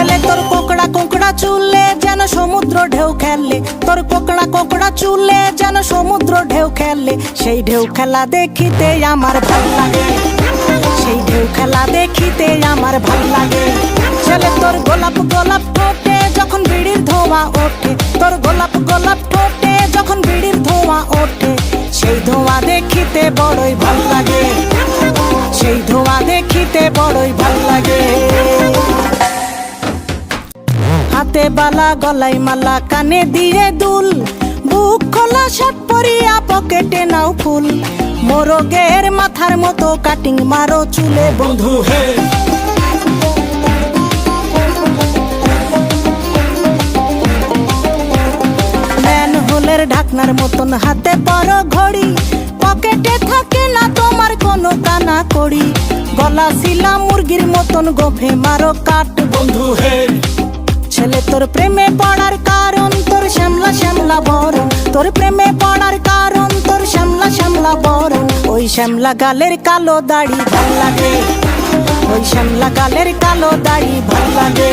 ছেলে তোর কোকড়া কোকড়া চুলে যেন সমুদ্র ঢেউ খেলে, তোর কোকড়া কোকড়া চুলে যেন সমুদ্র ঢেউ খেলে। সেই ঢেউ খেলা দেখিতে আমার ভাল লাগে, সেই ঢেউ খেলা দেখিতে আমার ভাল লাগে। ছেলে তোর গোলাপ গোলাপ ঠোঁটে যখন বিড়ির ধোঁয়া ওঠে, তোর গোলাপ গোলাপ ঠোঁটে যখন বিড়ির ধোঁয়া ওঠে, সেই ধোঁয়া দেখিতে বড়ই ভাল লাগে, সেই ধোঁয়া দেখিতে বড়ই ভাল লাগে। হাতে বালা গলায় মালা কানে দিয়ে দুল, বুক খোলা শার্ট পরিয়া পকেটে নাও ফুল, মোরগের মাথার মতো কাটিং মারো চুলে বন্ধু হে। ম্যানহোলের ঢাকনার মতন হাতে বড় ঘড়ি, পকেটে থাকে না তোমার কোনো কানা কড়ি, গলা শিলা মুরগির মতন গোফে মারো কাট বন্ধু হে। ছেলে তোর প্রেমে পড়ার কারণ তোর শ্যামলা শ্যামলা বরণ, তোর প্রেমে পড়ার কারণ তোর শ্যামলা শ্যামলা বরণ। ওই শ্যামলা গালের কালো দাড়ি ভাল লাগে, ওই শ্যামলা গালের কালো দাড়ি ভাল লাগে।